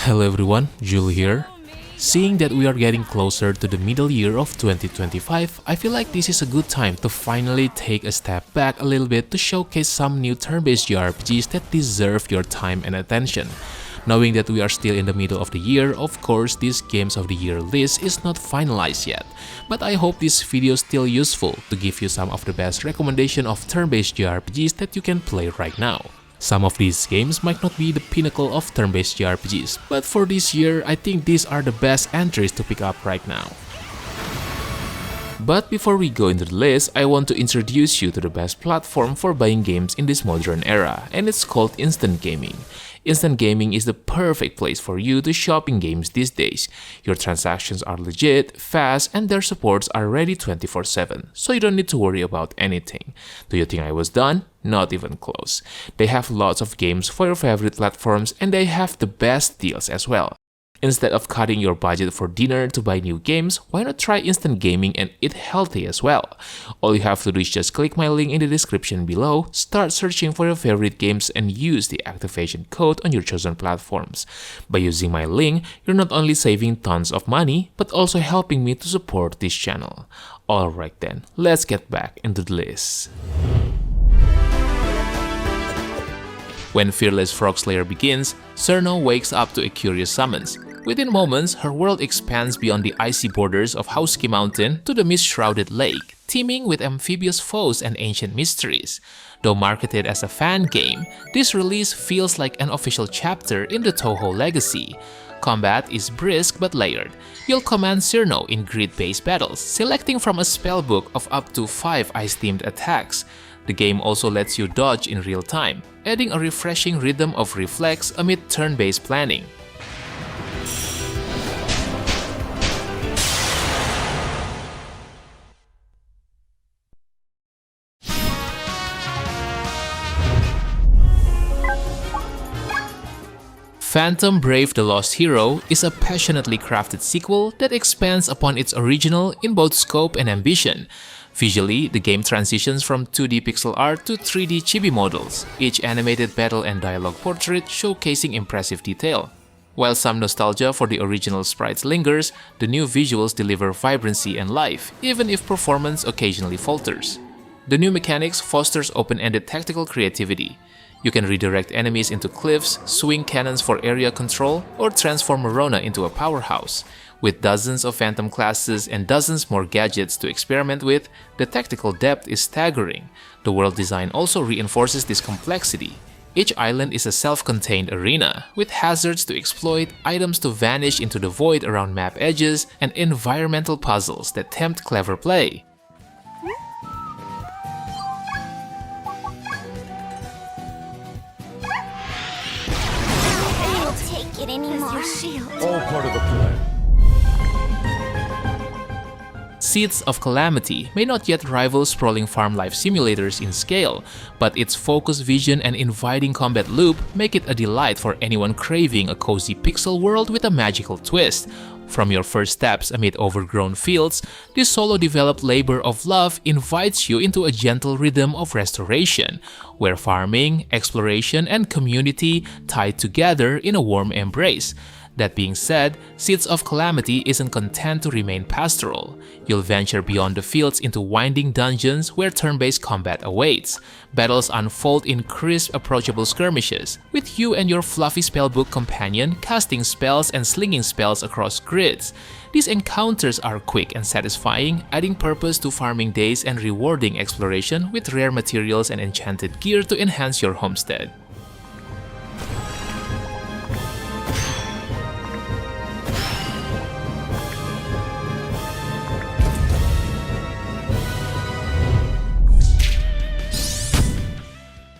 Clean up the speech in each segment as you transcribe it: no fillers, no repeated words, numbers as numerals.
Hello everyone, Jul here. Seeing that we are getting closer to the middle year of 2025, I feel like this is a good time to finally take a step back a little bit to showcase some new turn-based JRPGs that deserve your time and attention. Knowing that we are still in the middle of the year, of course this Games of the Year list is not finalized yet, but I hope this video is still useful to give you some of the best recommendation of turn-based JRPGs that you can play right now. Some of these games might not be the pinnacle of turn-based JRPGs, but for this year, I think these are the best entries to pick up right now. But before we go into the list, I want to introduce you to the best platform for buying games in this modern era, and it's called Instant Gaming. Instant Gaming is the perfect place for you to shop in games these days. Your transactions are legit, fast, and their supports are ready 24/7, so you don't need to worry about anything. Do you think I was done? Not even close. They have lots of games for your favorite platforms, and they have the best deals as well. Instead of cutting your budget for dinner to buy new games, why not try Instant Gaming and eat healthy as well? All you have to do is just click my link in the description below, start searching for your favorite games, and use the activation code on your chosen platforms. By using my link, you're not only saving tons of money, but also helping me to support this channel. Alright then, let's get back into the list. When fearless Frogslayer begins, Cerno wakes up to a curious summons. Within moments, her world expands beyond the icy borders of Hauski Mountain to the mist-shrouded lake, teeming with amphibious foes and ancient mysteries. Though marketed as a fan game, this release feels like an official chapter in the Touhou legacy. Combat is brisk but layered. You'll command Cerno in grid-based battles, selecting from a spellbook of up to 5 ice-themed attacks. The game also lets you dodge in real time, adding a refreshing rhythm of reflex amid turn-based planning. Phantom Brave: The Lost Hero is a passionately crafted sequel that expands upon its original in both scope and ambition. Visually, the game transitions from 2D pixel art to 3D chibi models, each animated battle and dialogue portrait showcasing impressive detail. While some nostalgia for the original sprites lingers, the new visuals deliver vibrancy and life, even if performance occasionally falters. The new mechanics fosters open-ended tactical creativity. You can redirect enemies into cliffs, swing cannons for area control, or transform Morona into a powerhouse. With dozens of Phantom classes and dozens more gadgets to experiment with, the tactical depth is staggering. The world design also reinforces this complexity. Each island is a self-contained arena, with hazards to exploit, items to vanish into the void around map edges, and environmental puzzles that tempt clever play. All part of the plan. Seeds of Calamity may not yet rival sprawling farm life simulators in scale, but its focused vision and inviting combat loop make it a delight for anyone craving a cozy pixel world with a magical twist. From your first steps amid overgrown fields, this solo-developed labor of love invites you into a gentle rhythm of restoration, where farming, exploration, and community tie together in a warm embrace. That being said, Seeds of Calamity isn't content to remain pastoral. You'll venture beyond the fields into winding dungeons where turn-based combat awaits. Battles unfold in crisp, approachable skirmishes, with you and your fluffy spellbook companion casting spells and slinging spells across grids. These encounters are quick and satisfying, adding purpose to farming days and rewarding exploration with rare materials and enchanted gear to enhance your homestead.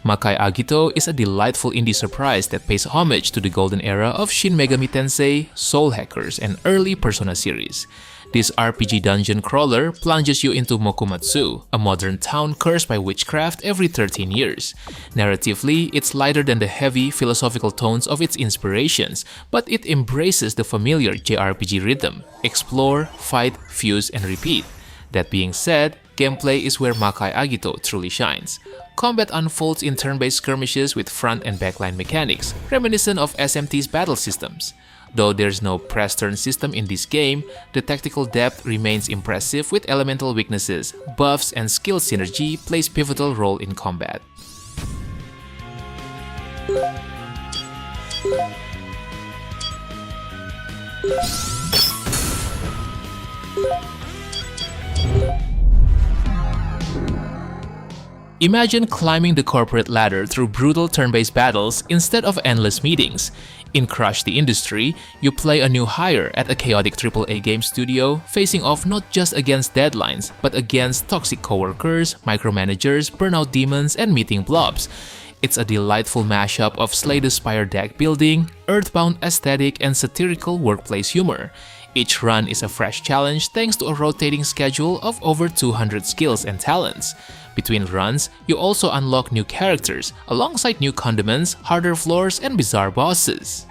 Makai Agito is a delightful indie surprise that pays homage to the golden era of Shin Megami Tensei, Soul Hackers, and early Persona series. This RPG dungeon crawler plunges you into Mokumatsu, a modern town cursed by witchcraft every 13 years. Narratively, it's lighter than the heavy, philosophical tones of its inspirations, but it embraces the familiar JRPG rhythm: explore, fight, fuse, and repeat. That being said, gameplay is where Makai Agito truly shines. Combat unfolds in turn-based skirmishes with front and backline mechanics, reminiscent of SMT's battle systems. Though there's no press-turn system in this game, the tactical depth remains impressive with elemental weaknesses, buffs, and skill synergy plays pivotal role in combat. Imagine climbing the corporate ladder through brutal turn-based battles instead of endless meetings. In Crush the Industry, you play a new hire at a chaotic AAA game studio, facing off not just against deadlines, but against toxic coworkers, micromanagers, burnout demons, and meeting blobs. It's a delightful mashup of Slay the Spire deck building, earthbound aesthetic, and satirical workplace humor. Each run is a fresh challenge thanks to a rotating schedule of over 200 skills and talents. Between runs, you also unlock new characters, alongside new condiments, harder floors, and bizarre bosses.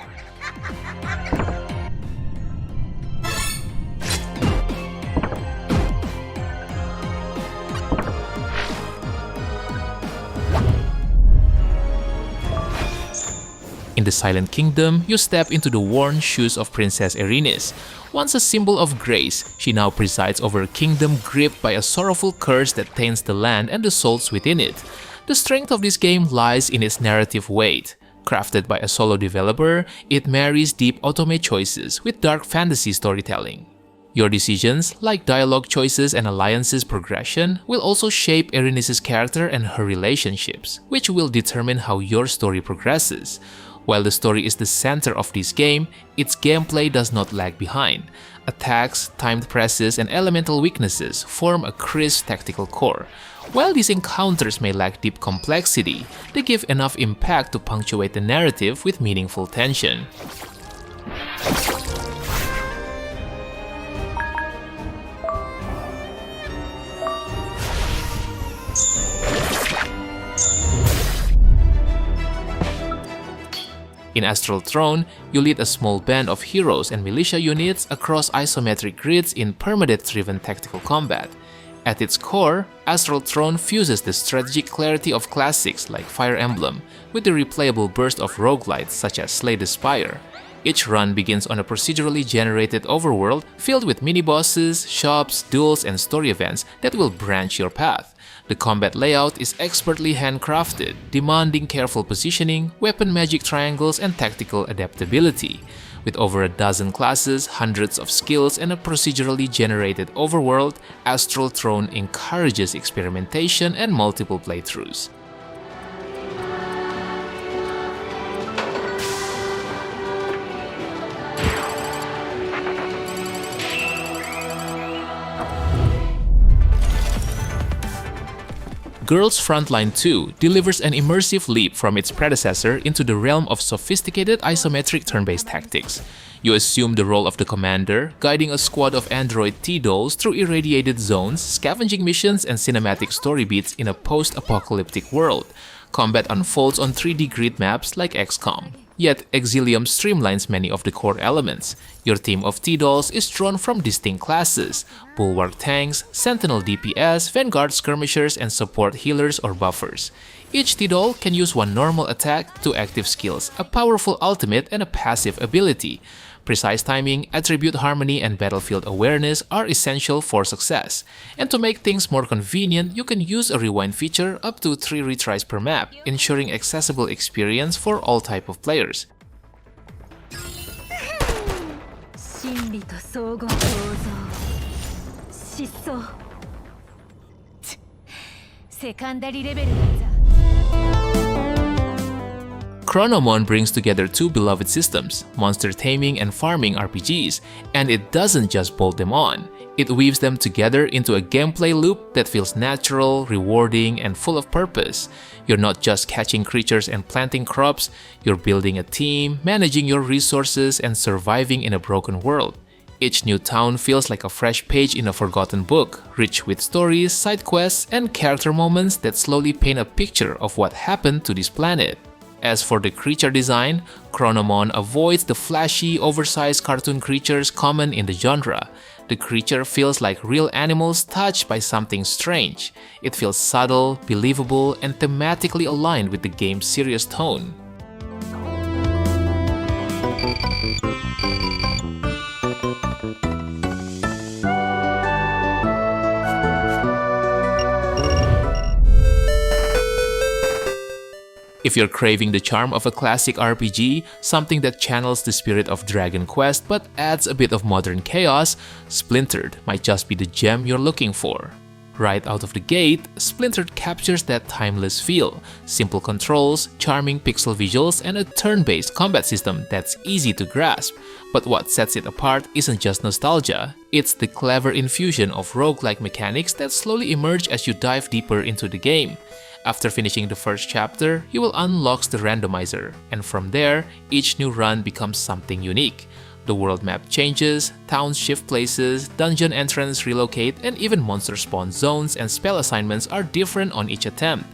In the Silent Kingdom, you step into the worn shoes of Princess Erinys. Once a symbol of grace, she now presides over a kingdom gripped by a sorrowful curse that taints the land and the souls within it. The strength of this game lies in its narrative weight. Crafted by a solo developer, it marries deep otome choices with dark fantasy storytelling. Your decisions, like dialogue choices and alliances progression, will also shape Erinys' character and her relationships, which will determine how your story progresses. While the story is the center of this game, its gameplay does not lag behind. Attacks, timed presses, and elemental weaknesses form a crisp tactical core. While these encounters may lack deep complexity, they give enough impact to punctuate the narrative with meaningful tension. In Astral Throne, you lead a small band of heroes and militia units across isometric grids in permadeath-driven tactical combat. At its core, Astral Throne fuses the strategic clarity of classics like Fire Emblem with the replayable burst of roguelites such as Slay the Spire. Each run begins on a procedurally generated overworld filled with mini-bosses, shops, duels, and story events that will branch your path. The combat layout is expertly handcrafted, demanding careful positioning, weapon magic triangles, and tactical adaptability. With over a dozen classes, hundreds of skills, and a procedurally generated overworld, Astral Throne encourages experimentation and multiple playthroughs. Girls' Frontline 2 delivers an immersive leap from its predecessor into the realm of sophisticated isometric turn-based tactics. You assume the role of the commander, guiding a squad of android T-dolls through irradiated zones, scavenging missions, and cinematic story beats in a post-apocalyptic world. Combat unfolds on 3D grid maps like XCOM. Yet, EXILIUM streamlines many of the core elements. Your team of T-dolls is drawn from distinct classes: Bulwark tanks, Sentinel DPS, Vanguard skirmishers, and support healers or buffers. Each T-doll can use one normal attack, 2 active skills, a powerful ultimate, and a passive ability. Precise timing, attribute harmony, and battlefield awareness are essential for success. And to make things more convenient, you can use a rewind feature up to 3 retries per map, ensuring accessible experience for all type of players. Chronomon brings together 2 beloved systems, monster taming and farming RPGs, and it doesn't just bolt them on. It weaves them together into a gameplay loop that feels natural, rewarding, and full of purpose. You're not just catching creatures and planting crops, you're building a team, managing your resources, and surviving in a broken world. Each new town feels like a fresh page in a forgotten book, rich with stories, side quests, and character moments that slowly paint a picture of what happened to this planet. As for the creature design, Chronomon avoids the flashy, oversized cartoon creatures common in the genre. The creature feels like real animals touched by something strange. It feels subtle, believable, and thematically aligned with the game's serious tone. If you're craving the charm of a classic RPG, something that channels the spirit of Dragon Quest but adds a bit of modern chaos, Splintered might just be the gem you're looking for. Right out of the gate, Splintered captures that timeless feel, simple controls, charming pixel visuals, and a turn-based combat system that's easy to grasp. But what sets it apart isn't just nostalgia, it's the clever infusion of roguelike mechanics that slowly emerge as you dive deeper into the game. After finishing the first chapter, you will unlock the randomizer, and from there, each new run becomes something unique. The world map changes, towns shift places, dungeon entrants relocate, and even monster spawn zones and spell assignments are different on each attempt.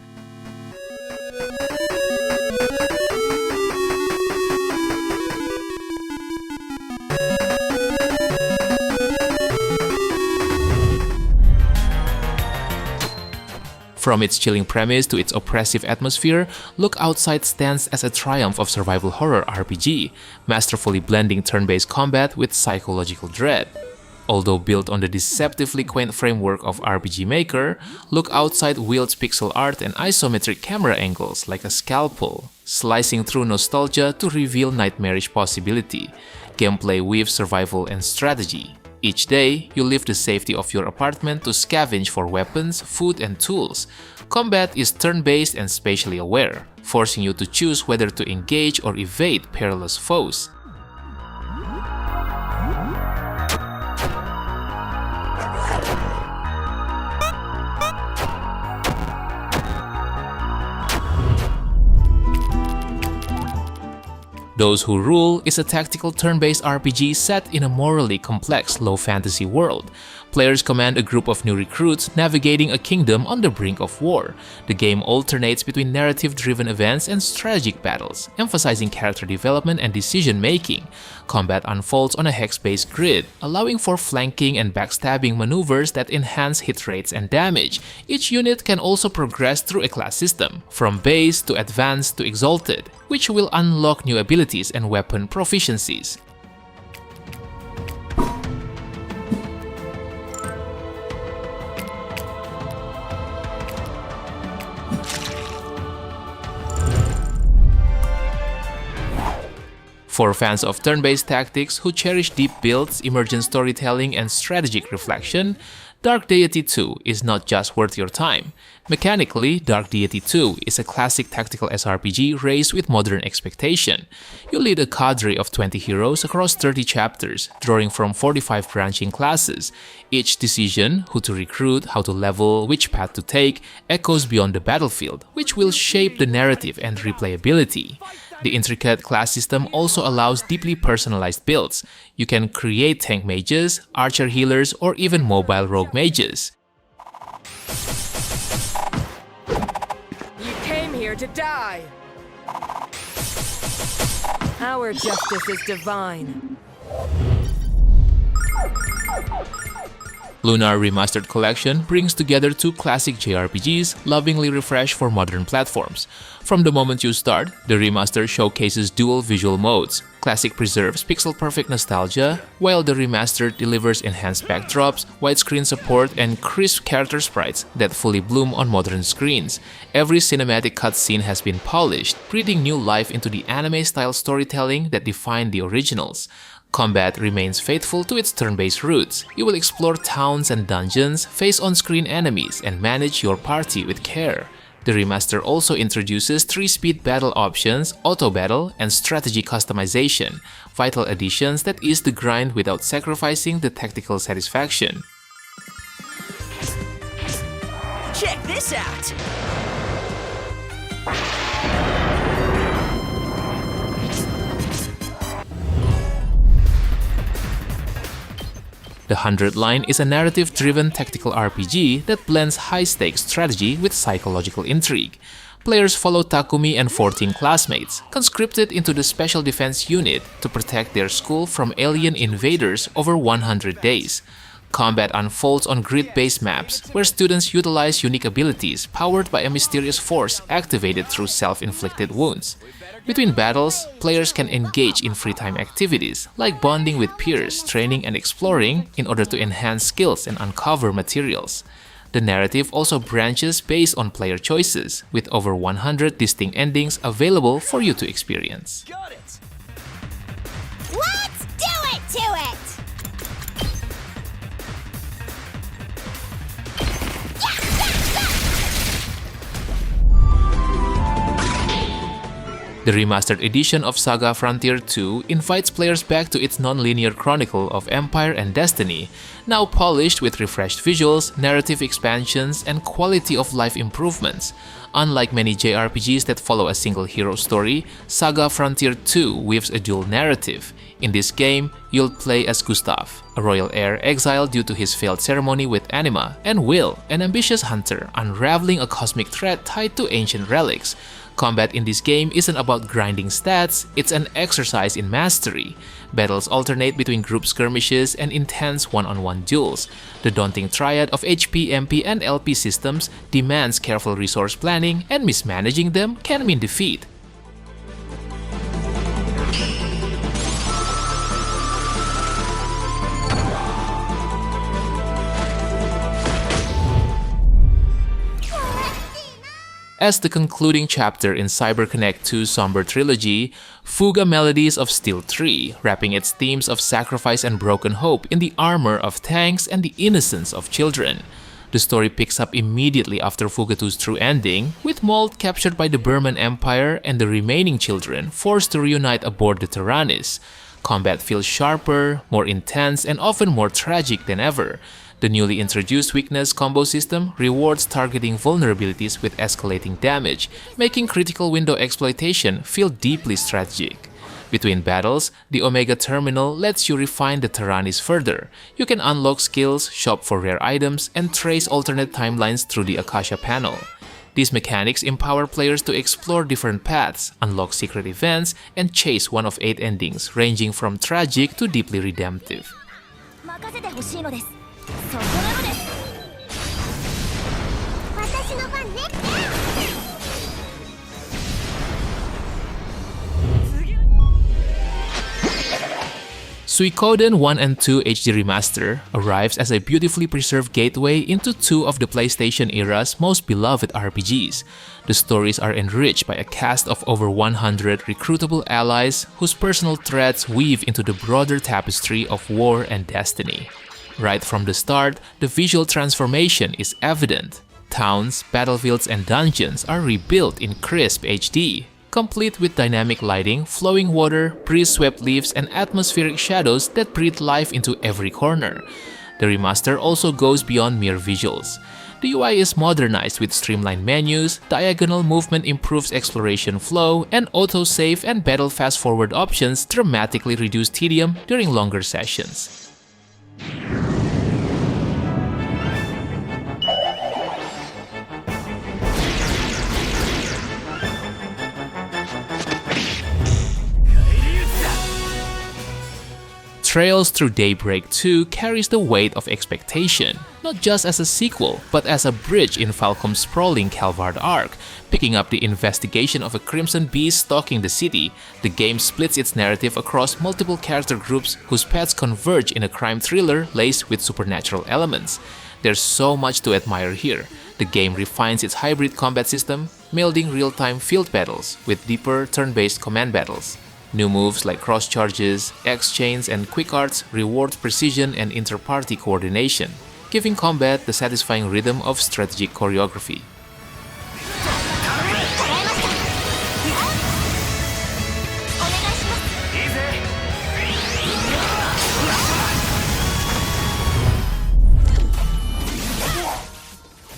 From its chilling premise to its oppressive atmosphere, Look Outside stands as a triumph of survival horror RPG, masterfully blending turn-based combat with psychological dread. Although built on the deceptively quaint framework of RPG Maker, Look Outside wields pixel art and isometric camera angles like a scalpel, slicing through nostalgia to reveal nightmarish possibility. Gameplay weaves survival and strategy. Each day, you leave the safety of your apartment to scavenge for weapons, food, and tools. Combat is turn-based and spatially aware, forcing you to choose whether to engage or evade perilous foes. Those Who Rule is a tactical turn-based RPG set in a morally complex low-fantasy world. Players command a group of new recruits navigating a kingdom on the brink of war. The game alternates between narrative-driven events and strategic battles, emphasizing character development and decision-making. Combat unfolds on a hex-based grid, allowing for flanking and backstabbing maneuvers that enhance hit rates and damage. Each unit can also progress through a class system, from base to advanced to exalted, which will unlock new abilities and weapon proficiencies. For fans of turn-based tactics who cherish deep builds, emergent storytelling, and strategic reflection, Dark Deity 2 is not just worth your time. Mechanically, Dark Deity 2 is a classic tactical SRPG raised with modern expectation. You lead a cadre of 20 heroes across 30 chapters, drawing from 45 branching classes. Each decision, who to recruit, how to level, which path to take, echoes beyond the battlefield, which will shape the narrative and replayability. The intricate class system also allows deeply personalized builds. You can create tank mages, archer healers, or even mobile rogue mages. You came here to die! Our justice is divine. LUNAR Remastered Collection brings together two classic JRPGs lovingly refreshed for modern platforms. From the moment you start, the remaster showcases dual visual modes. Classic preserves pixel-perfect nostalgia, while the remastered delivers enhanced backdrops, widescreen support, and crisp character sprites that fully bloom on modern screens. Every cinematic cutscene has been polished, breathing new life into the anime-style storytelling that defined the originals. Combat remains faithful to its turn-based roots. You will explore towns and dungeons, face on-screen enemies, and manage your party with care. The remaster also introduces 3-speed battle options, auto-battle, and strategy customization, vital additions that ease the grind without sacrificing the tactical satisfaction. Check this out! The 100 Line is a narrative-driven tactical RPG that blends high-stakes strategy with psychological intrigue. players follow Takumi and 14 classmates, conscripted into the Special Defense Unit to protect their school from alien invaders over 100 days. Combat unfolds on grid-based maps, where students utilize unique abilities powered by a mysterious force activated through self-inflicted wounds. Between battles, players can engage in free-time activities like bonding with peers, training and exploring in order to enhance skills and uncover materials. The narrative also branches based on player choices, with over 100 distinct endings available for you to experience. Got it! Let's do it to it! The remastered edition of SaGa Frontier 2 invites players back to its non-linear chronicle of Empire and Destiny, now polished with refreshed visuals, narrative expansions, and quality-of-life improvements. Unlike many JRPGs that follow a single hero story, SaGa Frontier 2 weaves a dual narrative. In this game, you'll play as Gustav, a royal heir exiled due to his failed ceremony with Anima, and Will, an ambitious hunter unraveling a cosmic threat tied to ancient relics. Combat in this game isn't about grinding stats, it's an exercise in mastery. Battles alternate between group skirmishes and intense one-on-one duels. The daunting triad of HP, MP, and LP systems demands careful resource planning, and mismanaging them can mean defeat. As the concluding chapter in CyberConnect 2's somber trilogy, Fuga Melodies of Steel 3, wrapping its themes of sacrifice and broken hope in the armor of tanks and the innocence of children. The story picks up immediately after Fuga 2's true ending, with Mold captured by the Burman Empire and the remaining children forced to reunite aboard the Tyrannis. Combat feels sharper, more intense, and often more tragic than ever. The newly introduced weakness combo system rewards targeting vulnerabilities with escalating damage, making critical window exploitation feel deeply strategic. Between battles, the Omega Terminal lets you refine the Tyrannis further. You can unlock skills, shop for rare items, and trace alternate timelines through the Akasha panel. These mechanics empower players to explore different paths, unlock secret events, and chase one of 8 endings, ranging from tragic to deeply redemptive. 任せてほしいのです。そこなのです。私の番ね。Suikoden 1 and 2 HD Remaster arrives as a beautifully preserved gateway into 2 of the PlayStation era's most beloved RPGs. The stories are enriched by a cast of over 100 recruitable allies whose personal threads weave into the broader tapestry of war and destiny. Right from the start, the visual transformation is evident. Towns, battlefields, and dungeons are rebuilt in crisp HD, complete with dynamic lighting, flowing water, breeze-swept leaves, and atmospheric shadows that breathe life into every corner. The remaster also goes beyond mere visuals. The UI is modernized with streamlined menus, diagonal movement improves exploration flow, and auto-save and battle fast-forward options dramatically reduce tedium during longer sessions. Trails Through Daybreak 2 carries the weight of expectation, not just as a sequel, but as a bridge in Falcom's sprawling Calvard arc. Picking up the investigation of a Crimson Beast stalking the city, the game splits its narrative across multiple character groups whose paths converge in a crime thriller laced with supernatural elements. There's so much to admire here. The game refines its hybrid combat system, melding real-time field battles with deeper turn-based command battles. New moves like cross charges, X-chains, and quick arts reward precision and inter-party coordination, giving combat the satisfying rhythm of strategic choreography.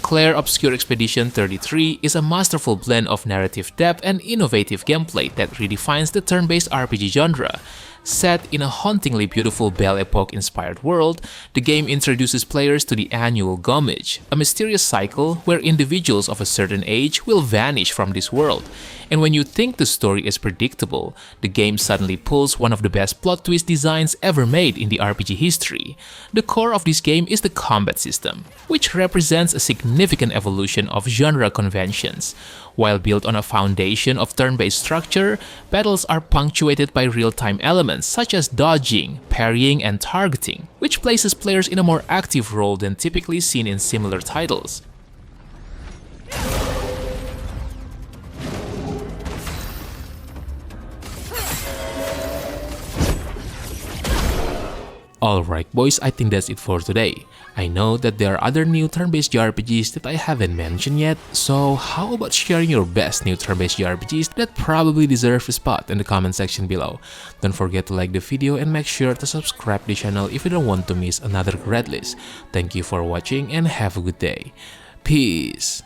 Clair Obscur Expedition 33 is a masterful blend of narrative depth and innovative gameplay that redefines the turn-based RPG genre. Set in a hauntingly beautiful Belle Epoque-inspired world, the game introduces players to the annual Gomage, a mysterious cycle where individuals of a certain age will vanish from this world. And when you think the story is predictable, the game suddenly pulls one of the best plot twist designs ever made in the RPG history. The core of this game is the combat system, which represents a significant evolution of genre conventions. While built on a foundation of turn-based structure, battles are punctuated by real-time elements such as dodging, parrying, and targeting, which places players in a more active role than typically seen in similar titles. Alright boys, I think that's it for today. I know that there are other new turn-based JRPGs that I haven't mentioned yet, so how about sharing your best new turn-based JRPGs that probably deserve a spot in the comment section below. Don't forget to like the video and make sure to subscribe to the channel if you don't want to miss another great list. Thank you for watching and have a good day. Peace!